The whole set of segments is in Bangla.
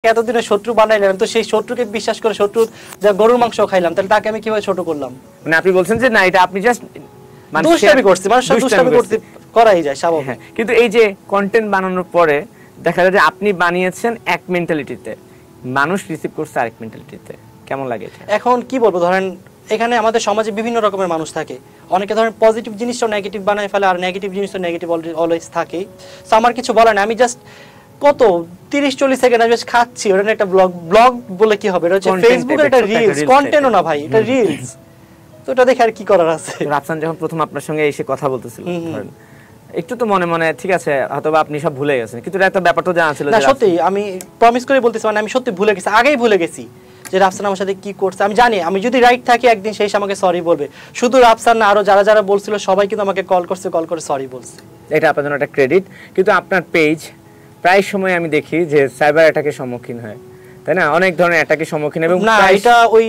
এতদিনে শত্রু বানাইলাম, তো সেই শত্রুকে বিশ্বাস করে শত্রু যা গরুর মাংস খাইলাম, তাহলে তাকে আমি কিভাবে ছোট করলাম? মানে আপনি বলছেন যে না, এটা আপনি জাস্ট দুষ্টামি করছি, মানুষ দুষ্টামি করতে করাই যায় স্বাভাবিক। কিন্তু এই যে কন্টেন্ট বানানোর পরে দেখা যায় যে আপনি বানিয়েছেন এক মেন্টালিটিতে, মানুষ রিসিভ করছে আরেক মেন্টালিটিতে, কেমন লাগে? এখন কি বলবো, ধরেন এখানে আমাদের সমাজে বিভিন্ন রকমের মানুষ থাকে, অনেকে ধরেন পজিটিভ জিনিসটাও নেগেটিভ বানায় ফেলে, আর নেগেটিভ জিনিসটা নেগেটিভ অলওয়েজ থাকেই। সো আমার কিছু বলার না, আমি জাস্ট কত 30-40 সেকেন্ড আমি জাস্ট খাচ্ছি, ওটা একটা ব্লগ বলে কি হবে, এটা হচ্ছে ফেসবুকের একটা রিলস, কন্টেন্টও না ভাই, এটা রিলস। তো এটা দেখে আর কি করার আছে? রাফসান যখন প্রথম আপনার সঙ্গে এসে কথা বলতেছিল, একটু তো মনে মনে ঠিক আছে হয়তোবা আপনি সব ভুলে গেছেন, কিন্তু এটা ব্যাপার তো জানা ছিল না, সত্যি আমি প্রমিস করে বলতেছি, মানে আমি সত্যি ভুলে গেছি, আগেই ভুলে গেছি যে রাফসান আমার সাথে কি করছে। আমি জানি আমি যদি রাইট থাকি একদিন সেই আমাকে সরি বলবে, শুধু রাফসান না, আরো যারা যারা বলছিল সবাই কিন্তু আমাকে কল করে সরি বলছে। এটা আপনার জন্য একটা ক্রেডিট। কিন্তু আপনার পেজ প্রায় সময় আমি দেখি যে সাইবার অ্যাটাকের সম্মুখীন হয়, তাই না? অনেক ধরনের অ্যাটাকের সম্মুখীন, এবং না এটা ওই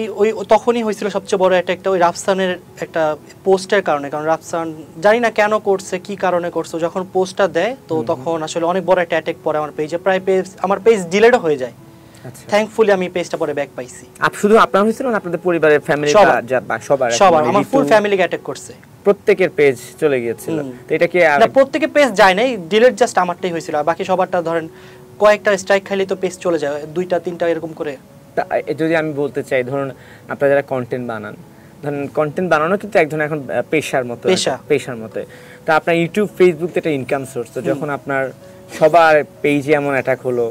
তখনই হয়েছিল সবচেয়ে বড় অ্যাটাকটা ওই রাফসানের একটা পোস্টের কারণে। কারণ রাফসান জানি না কেন করছে, কি কারণে করছে, যখন পোস্টটা দেয় তো তখন আসলে অনেক বড় একটা অ্যাটাক পড়ে আমার পেজে, প্রায় আমার পেজ ডিলিটও হয়ে যায়। আচ্ছা, থ্যাঙ্কফুলি আমি পেজটা পরে ব্যাক পাইছি। শুধু আপনার হয়েছিল না, আপনাদের পরিবারের ফ্যামিলি সবার আমার ফুল ফ্যামিলিকে অ্যাটাক করছে, প্রত্যেকের পেজ চলে গিয়েছিল। তো এটা কি না, প্রত্যেকের পেজ যায় নাই, ডিলিট জাস্ট আমারটাই হয়েছিল, আর বাকি সবারটা ধরেন কয়েকটা স্ট্রাইক খাইলে তো পেজ চলে যায়, 2টা-3টা এরকম করে। যদি আমি বলতে চাই, ধরুন আপনারা যারা কন্টেন্ট বানান, ধরুন কন্টেন্ট বানানো কিন্তু এক ধরনের এখন পেশার মতো, তো আপনার ইউটিউব ফেসবুক তো একটা ইনকাম সোর্স। তো যখন আপনার সবার পেজে এমন অ্যাটাক হলো,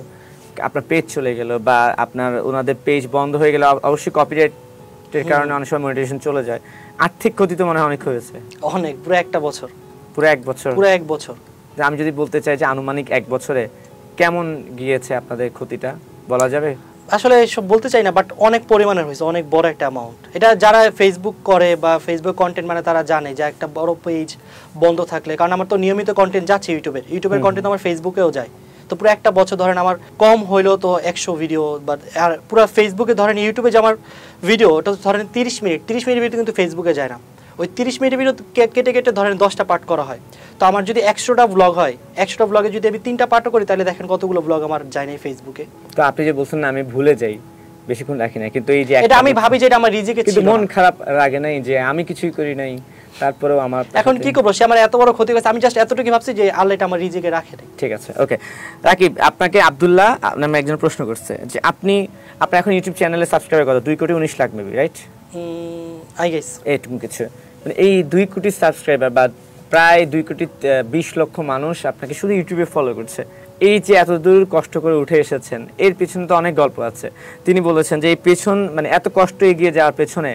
আপনার পেজ চলে গেল বা আপনার ওনাদের পেজ বন্ধ হয়ে গেল, অবশ্যই কপিরাইটের কারণে অনেক সময় মনিটাইজেশন চলে যায়, আর্থিক ক্ষতি তো মনে হয় অনেক হয়েছে। অনেক, পুরো একটা বছর। পুরো এক বছর। আমি যদি বলতে চাই যে আনুমানিক 1 বছরে কেমন গিয়েছে আপনাদের ক্ষতিটা, বলা যাবে? আসলে সব বলতে চাই না, বাট অনেক পরিমাণের হয়েছে, অনেক বড় একটা অ্যামাউন্ট। এটা যারা ফেসবুক করে বা ফেসবুক কন্টেন্ট মানে তারা জানে যে একটা বড় পেজ বন্ধ থাকলে, কারণ আমার তো নিয়মিত কন্টেন্ট যাচ্ছে ইউটিউবের কন্টেন্ট আমার ফেসবুকেও যায়, তো পুরো একটা বছর ধরেন আমার কম হইলেও তো 100 ভিডিও, বা আর পুরো ফেসবুকে ধরেন ইউটিউবে যে আমার ভিডিও ওটা ধরেন 30 মিনিট ভিডিও কিন্তু ফেসবুকে যায় না, ওই 30 মিনিটের ভিডিও কেটে কেটে ধরেন 10টা পার্ট করা হয়। তো আমার যদি 100টা ব্লগ হয়, 100টা ব্লগে যদি আমি 3টা পার্টও করি, তাহলে দেখেন কতগুলো ব্লগ আমার যায় না ফেসবুকে। তো আপনি যে বলছেন না আমি ভুলে যাই, বেশিক্ষণ রাখি না, কিন্তু এই যে এটা আমি ভাবি যে এটা আমার রিজিকে ছিল, কিন্তু মন খারাপ লাগে নাই যে আমি কিছুই করি নাই, তারপরেও আমার এখন কি করব, সে আমার এত বড় ক্ষতি করেছে, আমি জাস্ট এতটুকু ভাবছি যে আল্লাহ এটা আমার রিজিকে রাখে নাই। ঠিক আছে, ওকে। রাকিব, আপনাকে আব্দুল্লাহ নামে একজন প্রশ্ন করছে যে আপনার এখন ইউটিউব চ্যানেলে সাবস্ক্রাইবার কত? 2,19 lakh maybe, right? I guess এরকম কিছু। মানে এই 2 কোটি সাবস্ক্রাইবার বা প্রায় 2,20,00,000 মানুষ আপনাকে শুধু ইউটিউবে ফলো করছে। এই যে এত দূর কষ্ট করে উঠে এসেছেন, এর পেছনে তো অনেক গল্প আছে। তিনি বলেছেন যে এই মানে এত কষ্ট এগিয়ে যাওয়ার পেছনে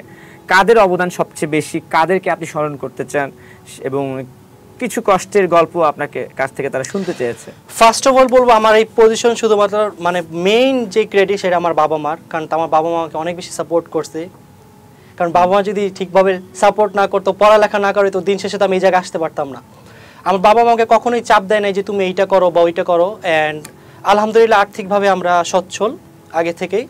কাদের অবদান সবচেয়ে বেশি, কাদেরকে আপনি স্মরণ করতে চান, এবং কিছু কষ্টের গল্প আপনাকে কাছ থেকে তারা শুনতে চেয়েছে। ফার্স্ট অফ অল বলবো, আমার এই পজিশন শুধুমাত্র মানে মেইন যে ক্রেডিট সেটা আমার বাবা মার, কারণ আমার বাবা মা আমাকে অনেক বেশি সাপোর্ট করছে। কারণ বাবা মা যদি ঠিকভাবে সাপোর্ট না করতো, পড়ালেখা না করে, তো দিন শেষে তো আমি এই জায়গায় আসতে পারতাম না। আমার বাবা মাকে কখনোই চাপ দেয় নাই যে তুমি এইটা করো বা ওইটা করো, অ্যান্ড আলহামদুলিল্লাহ আর্থিকভাবে আমরা সচ্ছল আগে থেকেই।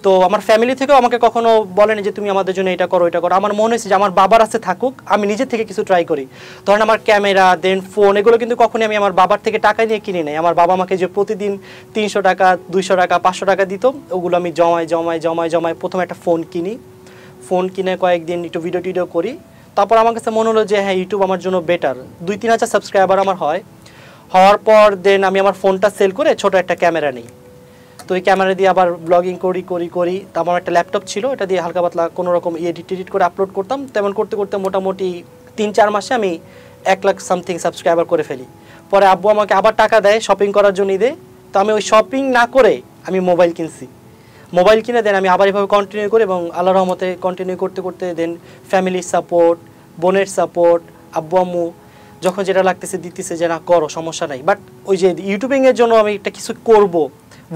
তো আমার ফ্যামিলি থেকেও আমাকে কখনো বলেনি যে তুমি আমাদের জন্য এটা করো ওইটা করো। আমার মনে হয়েছে যে আমার বাবার কাছে থাকুক, আমি নিজের থেকে কিছু ট্রাই করি। ধরেন আমার ক্যামেরা, দেন ফোন, এগুলো কিন্তু কখনোই আমি আমার বাবার থেকে টাকা নিয়ে কিনি নাই। আমার বাবা আমাকে যে প্রতিদিন 300 টাকা, 200 টাকা, 500 টাকা দিত, ওগুলো আমি জমায় প্রথমে একটা ফোন কিনে কয়েকদিন একটু ভিডিও করি। তারপর আমার কাছে মনে হলো যে হ্যাঁ, ইউটিউব আমার জন্য বেটার। 2-3 হাজার সাবস্ক্রাইবার আমার হওয়ার পর দেন আমি আমার ফোনটা সেল করে ছোট একটা ক্যামেরা নিই। তো এই ক্যামেরা দিয়ে আবার ব্লগিং করি। তারপর একটা ল্যাপটপ ছিল, এটা দিয়ে হালকা পাতলা কোনো রকম এডিট করে আপলোড করতাম। তেমন করতে মোটামুটি 3-4 মাসে আমি 1 লাখ সামথিং সাবস্ক্রাইবার করে ফেলি। পরে আব্বু আমাকে আবার টাকা দেয় শপিং করার জন্য ঈদে। তো আমি ওই শপিং না করে আমি মোবাইল কিনে দেন আমি আবার এভাবে কন্টিনিউ করি, এবং আল্লাহর রহমতে কন্টিনিউ করতে দেন ফ্যামিলির সাপোর্ট, বোনের সাপোর্ট, আব্বু আম্মু যখন যেটা লাগতেছে দিতেছে যে না করো, সমস্যা নাই। বাট ওই যে ইউটিউবিংয়ের জন্য আমি একটা কিছু করব,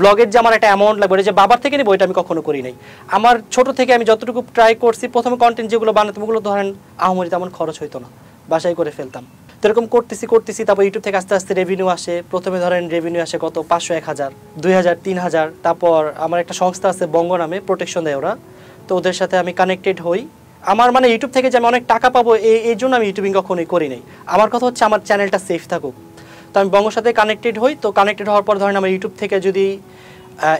ব্লগের যে আমার একটা অ্যামাউন্ট লাগবে, ওটা যে বাবার থেকে নেবো, এটা আমি কখনো করি নাই। আমার ছোট থেকে আমি যতটুকু ট্রাই করছি, প্রথমে কন্টেন্ট যেগুলো বানাতাম ওগুলো ধরেন আহামরি তেমন খরচ হইতো না, বাসায় করে ফেলতাম। তো এরকম করতেছি, তারপর ইউটিউব থেকে আস্তে আস্তে রেভিনিউ আসে। প্রথমে ধরেন রেভিনিউ আসে কত, 500, 1000, 2000, 3000। তারপর আমার একটা সংস্থা আছে বঙ্গ নামে, প্রোটেকশন দেয় ওরা, তো ওদের সাথে আমি কানেক্টেড হই। আমার মানে ইউটিউব থেকে যে আমি অনেক টাকা পাবো এই জন্য আমি ইউটিউবিং কখনোই করি নাই। আমার কথা হচ্ছে আমার চ্যানেলটা সেফ থাকুক। তো আমি বঙ্গর সাথে কানেক্টেড হই। তো কানেক্টেড হওয়ার পর ধরেন আমার ইউটিউব থেকে যদি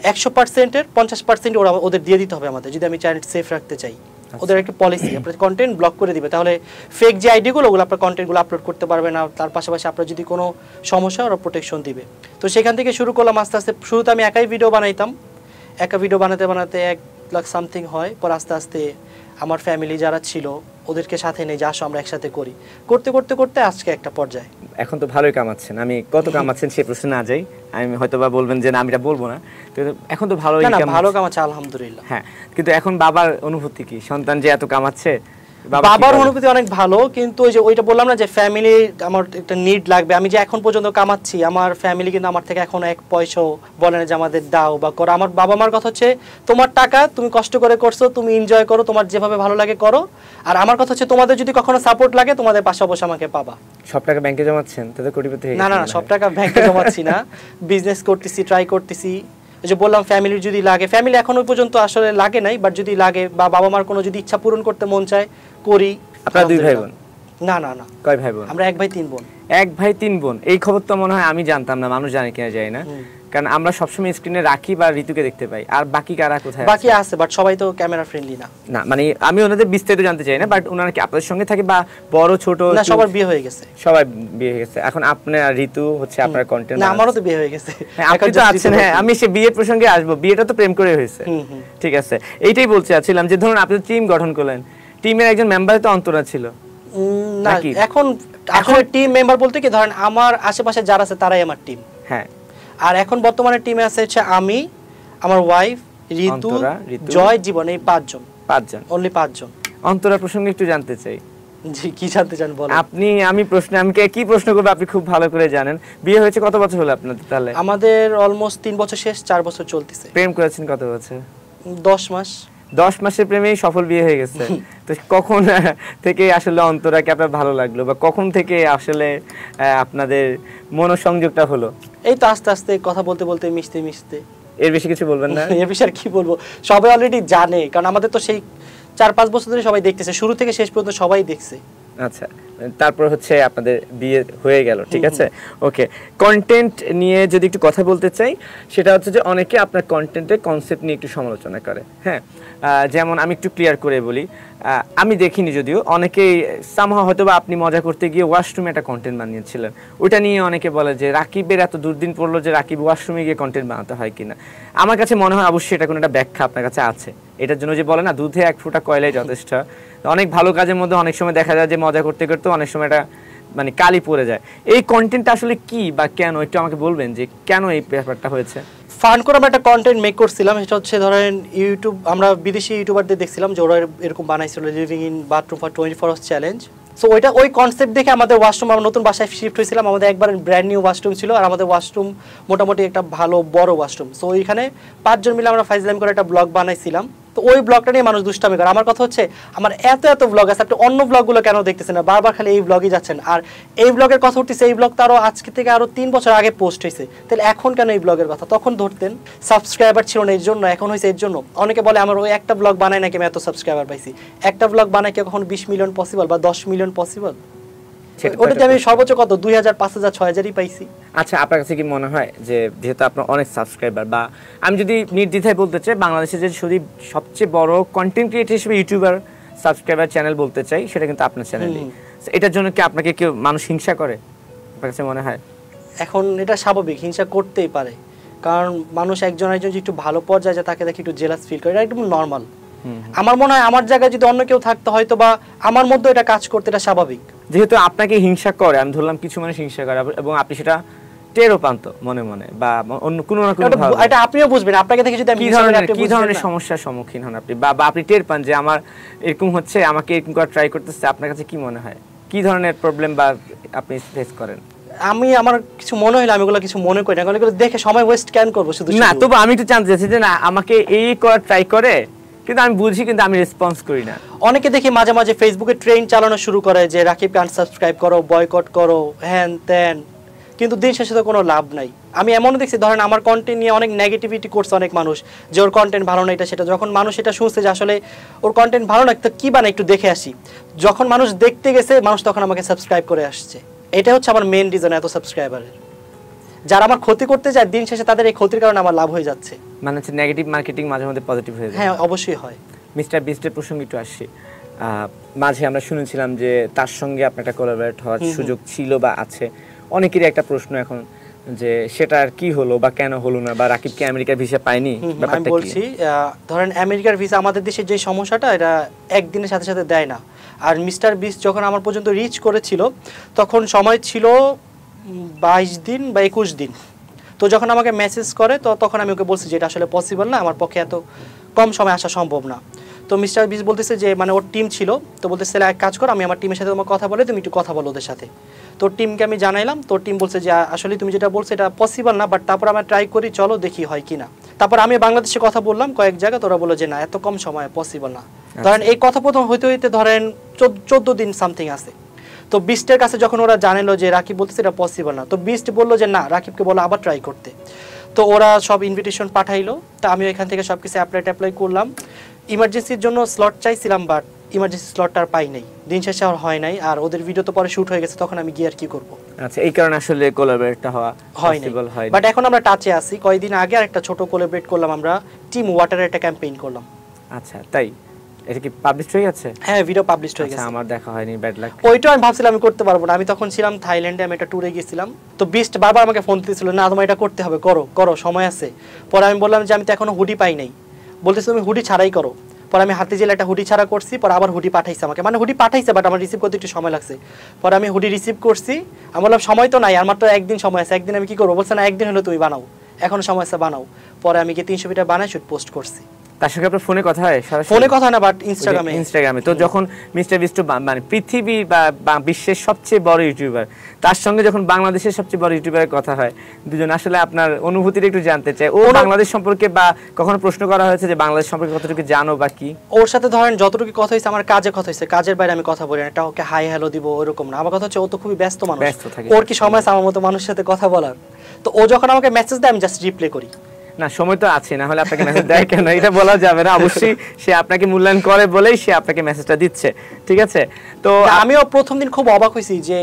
100%-এর 50% ওরা ওদের দিয়ে দিতে হবে আমাদের, যদি আমি চ্যানেল সেফ রাখতে চাই। ওদের একটা পলিসি, আপনার কন্টেন্ট ব্লক করে দিবে, তাহলে ফেক যে আইডিগুলো ওগুলো আপনার কন্টেন্টগুলো আপলোড করতে পারবে না। তার পাশাপাশি আপনার যদি কোনো সমস্যা ওরা প্রোটেকশন দিবে। তো সেখান থেকে শুরু করলাম আস্তে আস্তে। শুরুতে আমি একাই ভিডিও বানাইতাম, একা ভিডিও বানাতে বানাতে 1 লাখ সামথিং হয়। পর আস্তে আস্তে আমার ফ্যামিলি যারা ছিল ওদেরকে সাথে নিয়ে যে আসো আমরা একসাথে করি, করতে করতে করতে আজকে একটা পর্যায়ে। এখন তো ভালোই কামাচ্ছেন, আমি কত কামাচ্ছেন সেই প্রশ্নে না যাই, আমি হয়তো বা বলবেন যে না আমি এটা বলবো না, কিন্তু এখন তো ভালোই ভালো কামাচ্ছে আলহামদুলিল্লাহ। হ্যাঁ, কিন্তু এখন বাবার অনুভূতি কি, সন্তান যে এত কামাচ্ছে? বাবার অনুভূতি অনেক ভালো, কিন্তু ওই যে ওইটা বললাম না যে ফ্যামিলি আমার একটা নিড লাগবে। আমি যে এখন পর্যন্ত কামাচ্ছি, আমার ফ্যামিলি কিন্তু আমার থেকে এখন 1 পয়সাও বলে না যে আমাদের দাও বা করো। আমার বাবা মার কথা হচ্ছে তোমার টাকা, তুমি কষ্ট করে করছো, তুমি এনজয় করো, তোমার যেভাবে ভালো লাগে করো। আর আমার কথা হচ্ছে তোমাদের যদি কখনো সাপোর্ট লাগে তোমাদের পাশে অবশ্যই আমাকে পাবা। সব টাকা ব্যাংকে জমাচ্ছেন তাতে কোটিপতি হয়ে? না না না, সব টাকা ব্যাংকে জমাচ্ছি না, বিজনেস করতেছি, ট্রাই করতেছি। ওই যে বললাম ফ্যামিলির যদি লাগে, ফ্যামিলি এখনো পর্যন্ত আসলে লাগে নাই, বাট যদি লাগে বা বাবা মার কোনো যদি ইচ্ছা পূরণ করতে মন চায় করি। আপনারা 2 ভাই বোন? না না না। কয় ভাই বোন? আমরা 1 ভাই 3 বোন। 1 ভাই 3 বোন, এই খবর তো মনে হয় আমি জানতাম না, মানুষ জানে কিনা যায় না, কারণ আমরা সবসময় স্ক্রিনে রাখি বা ঋতুকে দেখতে পাই, আর বাকি কারা কোথায়? বাকি আছে, বাট সবাই তো ক্যামেরা ফ্রেন্ডলি না। না মানে আমি ওনাদের বিস্তারিত জানতে চাই না, বাট ওনারা কি আপনাদের সঙ্গে থাকে বা বড় ছোট? না, সবার বিয়ে হয়ে গেছে। সবাই বিয়ে হয়ে গেছে। এখন আপনার ঋতু হচ্ছে আপনার কন্টেন্ট? না, আমারও তো বিয়ে হয়ে গেছে। হ্যাঁ, আপনি তো আছেন। হ্যাঁ, আমি সে বিয়ের প্রসঙ্গে আসবো, বিয়েটা তো প্রেম করে হয়েছে। ঠিক আছে, এইটাই বলতে চাচ্ছিলাম যে ধরুন আপনি টিম গঠন করলেন, টিমের একজন মেম্বার তো অন্তরা ছিল না, এখন আসলে টিম মেম্বার বলতে কি ধরেন আমার আশেপাশে যারা আছে তারাই আমার টিম। হ্যাঁ, আর এখন বর্তমানে টিমে আছে হচ্ছে আমি, আমার ওয়াইফ, ঋতু, জয়, জীবন, এই 5 জন। অনলি 5 জন। অন্তরা প্রসঙ্গে একটু জানতে চাই। জি, কি জানতে চান বলেন? আপনি আমি কি প্রশ্ন করব আপনি খুব ভালো করে জানেন। বিয়ে হয়েছে কত বছর হলো আপনাদের তাহলে? আমাদের অলমোস্ট 3 বছর শেষ, 4 বছর চলতেছে। প্রেম করেছেন কত বছর? 10 মাস। 10 মাসের প্রেমেই সফল বিয়ে হয়ে গেছে। তো কখন থেকে আসলে অন্তরাকে আপনার ভালো লাগলো, বা কখন থেকে আসলে আপনাদের মনোসংযোগটা হলো? এই তো আস্তে আস্তে কথা বলতে বলতে মিশতে মিশতে। এর বেশি কিছু বলবেন না? এর বেশি আর কি বলবো, সবাই অলরেডি জানে, কারণ আমাদের তো সেই 4-5 বছর ধরে সবাই দেখতেছে, শুরু থেকে শেষ পর্যন্ত সবাই দেখছে। আচ্ছা, তারপর হচ্ছে আপনাদের বিয়ে হয়ে গেল, ঠিক আছে। ওকে, কন্টেন্ট নিয়ে যদি একটু কথা বলতে চাই, সেটা হচ্ছে যে অনেকে আপনার কন্টেন্টের কনসেপ্ট নিয়ে একটু সমালোচনা করে। হ্যাঁ, যেমন আমি একটু ক্লিয়ার করে বলি, আমি দেখিনি যদিও, অনেকেই সামহাও হয়তো বা আপনি মজা করতে গিয়ে ওয়াশরুমে একটা কন্টেন্ট বানিয়েছিলেন, ওটা নিয়ে অনেকে বলে যে রাকিবের এত দুর্দিন পড়লো যে রাকিব ওয়াশরুমে গিয়ে কন্টেন্ট বানাতে হয় কিনা। আমার কাছে মনে হয় অবশ্যই এটা কোনো একটা ব্যাখ্যা আপনার কাছে আছে। এটার জন্য যে বলে না দুধে 1 ফোঁটা কয়লাই যথেষ্ট, অনেক ভালো কাজের মধ্যে অনেক সময় দেখা যায় যে মজা করতে করতে অনেক সময় এটা মানে কালি পড়ে যায়। এই কন্টেন্টটা আসলে কি বা কেন, একটু আমাকে বলবেন যে কেন এই ব্যাপারটা হয়েছে? ফান করে আমরা একটা কন্টেন্ট মেক করছিলাম, সেটা হচ্ছে ধরেন ইউটিউব, আমরা বিদেশি ইউটিউবারদের দেখছিলাম যে ওরা এরকম বানাইছিল living in bathroom for 24 hours challenge. So ওই কনসেপ্ট দেখে আমাদের ওয়াশরুম, আমরা নতুন বাসায় শিফট হয়েছিলাম, আমাদের একবার ব্র্যান্ড নিউ ওয়াশরুম ছিল, আর আমাদের ওয়াশরুম মোটামুটি একটা ভালো বড় ওয়াশরুম। সো ওইখানে 5 জন মিলে আমরা ফাইজলাম করে একটা ব্লগ বানাইছিলাম। তো ওই ব্লগটা নিয়ে মানুষ দুষ্টামি করে। আমার কথা হচ্ছে আমার এত ব্লগ আছে, আপনি অন্য ব্লগগুলো কেন দেখতেছেন না, বারবার খালি এই ব্লগই যাচ্ছেন। আর এই ব্লগের কথা উঠতেছে, এই ব্লগ তো আরও আজকে থেকে আরও 3 বছর আগে পোস্ট হয়েছে, তাহলে এখন কেন এই ব্লগের কথা? তখন ধরতেন সাবস্ক্রাইবার ছিল না এর জন্য, এখন হয়েছে এর জন্য। অনেকে বলে আমার ওই একটা ব্লগ বানাই নাকি আমি এত সাবস্ক্রাইবার পাইছি। একটা ব্লগ বানাই কি কখন 20 মিলিয়ন পসিবল বা 10 মিলিয়ন পসিবল? ওটাতে আমি সর্বোচ্চ কত 2000, 5000, 6000ই পাইছি। আচ্ছা, আপনার কাছে কি মনে হয় যে যেহেতু আপনার অনেক সাবস্ক্রাইবার, বা আমি যদি নির্দ্বিধায় বলতে চাই বাংলাদেশে যে শুধু সবচেয়ে বড় কন্টেন্ট ক্রিয়েটর হিসেবে ইউটিউবার সাবস্ক্রাইবার চ্যানেল বলতে চাই, সেটা কিন্তু আপনার চ্যানেলই। এটার জন্য কি আপনাকে কেউ মানুষ হিংসা করে আপনার কাছে মনে হয়? এখন এটা স্বাভাবিক, হিংসা করতেই পারে, কারণ মানুষ একজন একটু ভালো পর্যায়ে যায় তাকে দেখে একটু জেলাস ফিল করে, এটা একদম নর্মাল। আমার মনে হয় আমার জায়গায় যদি অন্য কেউ থাকতো হয়তো বা আমার মধ্যে এটা কাজ করতে, এটা স্বাভাবিক। যেহেতু আপনাকে হিংসা করে, আমি ধরলাম কিছু মানুষ হিংসা করে এবং আপনি সেটা টেরও পান তো মনে মনে, বা অন্য কোনো না কোনো ভাবে এটা আপনিও বুঝবেন। আপনাকে দেখে যদি আমি কি ধরনের সমস্যার সম্মুখীন হন আপনি, বা আপনি টের পান যে আমার এরকম হচ্ছে, আমাকে এরকম করে ট্রাই করতেছে, আপনার কাছে কি মনে হয় কি ধরনের প্রবলেম বা আপনি ফেস করেন? আমার কিছু মনে হইলে আমি এগুলো কিছু মনে করি না, কারণ এগুলো দেখে সময় ওয়েস্ট কেন করব শুধু না। তবু আমি একটু জানতে চাচ্ছি যে না আমাকে এই করার ট্রাই করে, কিন্তু আমি বুঝি কিন্তু আমি রেসপন্স করি না। অনেকে দেখি মাঝে মাঝে ফেসবুকে ট্রেন্ড চালানো শুরু করে যে রাকিবকে আনসাবস্ক্রাইব করো, বয়কট করো, হ্যান ত্যান, কিন্তু দিন শেষে তো কোনো লাভ নাই। আমি এমনও দেখছি ধরেন আমার কন্টেন্ট নিয়ে অনেক নেগেটিভিটি করছে অনেক মানুষ, যে ওর কন্টেন্ট ভালো না এটা সেটা। যখন মানুষ এটা শুনছে যে আসলে ওর কন্টেন্ট ভালো না, তো কি বানায় একটু দেখে আসি, যখন মানুষ দেখতে গেছে মানুষ তখন আমাকে সাবস্ক্রাইব করে আসছে। এটা হচ্ছে আমার মেইন রিজন এত সাবস্ক্রাইবারের। যারা আমার ক্ষতি করতে যায় দিন শেষে তাদের এই ক্ষতির কারণে আমার লাভ হয়ে যাচ্ছে। মানে হচ্ছে নেগেটিভ মার্কেটিং মাঝে মধ্যে পজিটিভ হয়ে যায়। হ্যাঁ অবশ্যই হয়। মিস্টার বিস্টের প্রসঙ্গে একটু আসছি। মাঝে আমরা শুনেছিলাম যে তার সঙ্গে আপনার একটা কোলাবরেট হওয়ার সুযোগ ছিল বা আছে। অনেকেরই একটা প্রশ্ন এখন যে সেটা আর কি হলো বা কেন হলো না, বা রাকিব কি আমেরিকার ভিসা পায়নি? আমি বলছি, ধরেন আমেরিকার ভিসা আমাদের দেশের যে সমস্যাটা, এটা একদিনের সাথে সাথে দেয় না। আর মিস্টার বিস্ট যখন আমার পর্যন্ত রিচ করেছিল তখন সময় ছিল 22 দিন বা 21 দিন। তো যখন আমাকে মেসেজ করে তো তখন আমি ওকে বলছি যে এটা আসলে পসিবল না, আমার পক্ষে এত কম সময় আসা সম্ভব না। তো মিস্টার বিস্ট বলতেছে যে মানে ওর টিম ছিল, তো বলতেছে এক কাজ করো, আমি আমার টিমের সাথে তোমার কথা বলে তুমি একটু কথা বলো ওদের সাথে। তোর টিমকে আমি জানাইলাম, তোর টিম বলছে যে আসলে তুমি যেটা বলছো এটা পসিবল না, বাট তারপর আমরা ট্রাই করি, চলো দেখি হয় কি না। তারপর আমি বাংলাদেশে কথা বললাম কয়েক জায়গা, তোরা বলো যে না এত কম সময় পসিবল না। ধরেন এই কথোপকথন হইতে হইতে ধরেন 14 দিন সামথিং আছে। তো বিস্টের কাছে যখন ওরা জানালো যে রাকিব বলতেছে এটা পসিবল না, তো বিস্ট বললো যে না রাকিবকে বলো আবার ট্রাই করতে। তো ওরা সব ইনভিটেশন পাঠাইলো, তা আমি এখান থেকে সব কিছু অ্যাপ্লাই করলাম। ইমার্জেন্সির জন্য স্লট চাইছিলাম, বাট ইমার্জেন্সি স্লটটা আর পাই নাই, দিন শেষে আর হয় নাই। আর ওদের ভিডিও তো পরে শুট হয়ে গেছে, তখন আমি গিয়ে আর কি করব। আচ্ছা, এই কারণে আসলে কোলাবরেটটা হওয়া পসিবল হয়। বাট এখন আমরা টাচে আছি। কয়েকদিন আগে আর একটা ছোট কোলাবরেট করলাম, আমরা টিম ওয়াটারের একটা ক্যাম্পেইন করলাম। আচ্ছা, তাই এটা কি পাবলিশ হয়ে গেছে? হ্যাঁ, ভিডিও পাবলিশ হয়ে গেছে। আমার দেখা হয়নি, ব্যাড লাক। ওইটা আমি ভাবছিলাম আমি করতে পারবো না। আমি তখন ছিলাম থাইল্যান্ডে, আমি একটা ট্যুরে গিয়েছিলাম। তো বিস্ট বারবার আমাকে ফোন দিতেছিল, না তোমার এটা করতে হবে, করো করো, সময় আছে। পরে আমি বললাম যে আমি তো এখনো হুডি পাই নাই। বলতেছে তুমি হুডি ছাড়াই করো। পরে আমি হাতে জেলে একটা হুডি ছাড়া করছি, পরে আবার হুডি পাঠাইছে আমাকে, মানে হুডি পাঠাইছে বাট আমার রিসিভ করতে একটু সময় লাগছে। পরে আমি হুডি রিসিভ করছি, আমি বললাম সময় তো নাই, আমার তো একদিন সময় আছে, একদিন আমি কি করবো? বলছে না একদিন হলো তুমি বানাও, এখনো সময় আছে বানাও। পরে আমি গিয়ে 300 মিটার বানাই শুট পোস্ট করছি। তার সঙ্গে আপনার ফোনে কথা হয়? ফোনে কথা না, বাট ইনস্টাগ্রামে। তো যখন মিস্টার বিস্ট মানে পৃথিবী বা বিশ্বের সবচেয়ে বড় ইউটিউবার, তার সঙ্গে যখন বাংলাদেশের সবচেয়ে বড় ইউটিউবারের কথা হয়, দুজন আসলে আপনার অনুভূতিটা একটু জানতে চাই। ও বাংলাদেশ সম্পর্কে বা কখনো প্রশ্ন করা হয়েছে যে বাংলাদেশ সম্পর্কে কতটুকু জানো বা কি? ওর সাথে ধরেন যতটুকু কথা হয়েছে আমার কাজে কথা হয়েছে, কাজের বাইরে আমি কথা বলি না, এটা ওকে হাই হ্যালো দিব ওরকম না। আমার কথা হচ্ছে ও তো খুবই ব্যস্ত মানুষ, ওর কি সময় আছে আমার মতো মানুষের সাথে কথা বলার? তো ও যখন আমাকে মেসেজ দেয় আমি জাস্ট রিপ্লাই করি। না, সময় তো আছে, না হলে আপনাকে মেসেজ দেয় কেন? এটা বলা যাবে না। অবশ্যই সে আপনাকে মূল্যায়ন করে বলেই সে আপনাকে মেসেজটা দিচ্ছে, ঠিক আছে? তো আমিও প্রথম দিন খুব অবাক হয়েছি যে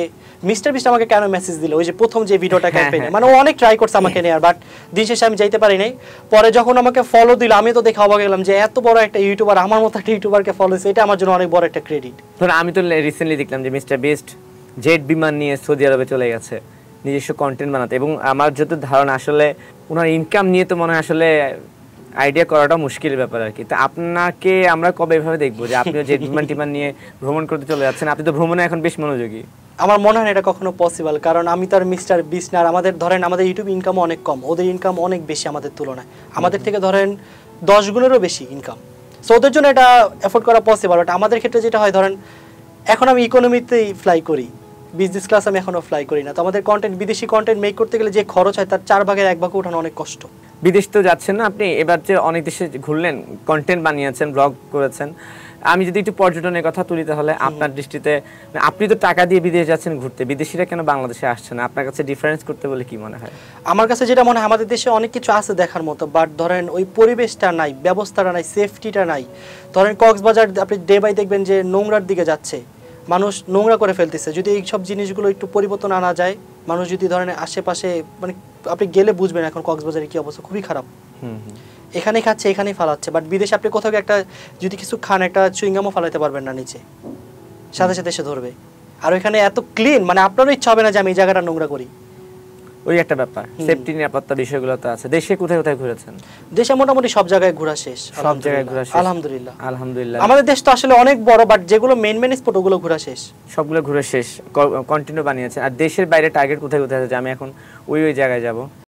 মিস্টার বিস্ট আমাকে কেন মেসেজ দিল, ওই যে প্রথম যে ভিডিওটা ক্যাম্পেইনে, মানে ও অনেক ট্রাই করছে আমাকে নেয়ার, বাট দিন শেষে আমি যাইতে পারি নাই। পরে যখন আমাকে ফলো দিল, আমি তো দেখে অবাক গেলাম যে এত বড় একটা ইউটিউবার আমার মতো একটা ইউটিউবারকে ফলো দিয়েছে, এটা আমার জন্য অনেক বড় একটা ক্রেডিট। ধরুন আমি তো রিসেন্টলি দেখলাম যে মিস্টার বিস্ট জেট বিমান নিয়ে সৌদি আরবে চলে গেছে নিজস্ব কন্টেন্ট বানাতে, এবং আমার যত ধারণা আসলে ওনার ইনকাম নিয়ে তো মনে হয় আসলে আইডিয়া করাটা মুশকিল ব্যাপার আর কি। তো আপনাকে আমরা কবে এভাবে দেখবো যে আপনিও জেট বিমান টিমান নিয়ে ভ্রমণ করতে চলে যাচ্ছেন? আপনি তো ভ্রমণে এখন বেশ মনোযোগী। আমার মনে হয় না এটা কখনো পসিবল, কারণ আমি তো আর মিস্টার বিস্ট না। আমাদের ধরেন আমাদের ইউটিউব ইনকাম অনেক কম, ওদের ইনকাম অনেক বেশি আমাদের তুলনায়, আমাদের থেকে ধরেন 10 গুণেরও বেশি ইনকাম। সো ওদের জন্য এটা এফোর্ড করা পসিবল, বাট আমাদের ক্ষেত্রে যেটা হয়, ধরেন এখন আমি ইকোনমিতেই ফ্লাই করি, বিজনেস ক্লাস আমি এখনো ফ্লাই করি না। তো আমাদের কন্টেন্ট, বিদেশি কন্টেন্ট মেক করতে গেলে যে খরচ হয় তার 4 ভাগের 1 ভাগ উঠানো অনেক কষ্ট। বিদেশ তো যাচ্ছেন না আপনি, এবার যে অনেক দেশে ঘুরলেন, কন্টেন্ট বানিয়েছেন, ব্লগ করেছেন, আমি যদি একটু পর্যটনের কথা তুলি তাহলে আপনার দৃষ্টিতে আপনি তো টাকা দিয়ে বিদেশে যাচ্ছেন ঘুরতে, বিদেশিরা কেন বাংলাদেশে আসছে না? আপনার কাছে ডিফারেন্স করতে বলে কি মনে হয়? আমার কাছে যেটা মনে হয়, আমাদের দেশে অনেক কিছু আছে দেখার মতো, বাট ধরেন ওই পরিবেশটা নাই, ব্যবস্থাটা নাই, সেফটিটা নাই। ধরেন কক্সবাজার আপনি ডে বাই দেখবেন যে নোংরার দিকে যাচ্ছে, মানুষ নোংরা করে ফেলতেছে। যদি এই সব জিনিসগুলো একটু পরিবর্তন আনা যায়, মানুষ যদি ধরেন আশেপাশে, মানে আপনি গেলে বুঝবেন এখন কক্সবাজারে কি অবস্থা, খুবই খারাপ। এখানেই খাচ্ছে এখানেই ফালাচ্ছে, বাট বিদেশে আপনি কোথাও একটা যদি কিছু খান, একটা চুইংগামও ফালাইতে পারবেন না নিচে, সাথে সাথে এসে ধরবে। আর ওইখানে এত ক্লিন, মানে আপনারও ইচ্ছা হবে না যে আমি এই জায়গাটা নোংরা করি। ওই একটা ব্যাপার, সেফটি নিরাপত্তা বিষয়গুলো তো আছে। দেশে কোথায় কোথায় ঘুরেছেন? দেশে মোটামুটি সব জায়গায় ঘোরা শেষ, সব জায়গায় ঘোরা শেষ, আলহামদুলিল্লাহ। আলহামদুলিল্লাহ। আমাদের দেশ তো আসলে অনেক বড়, বাট যেগুলো মেন স্পট ওগুলো ঘোরা শেষ, সবগুলো ঘুরে শেষ, কন্টিনিউ বানিয়েছে। আর দেশের বাইরে টার্গেট কোথায় কোথায় আছে যে আমি এখন ওই জায়গায় যাব?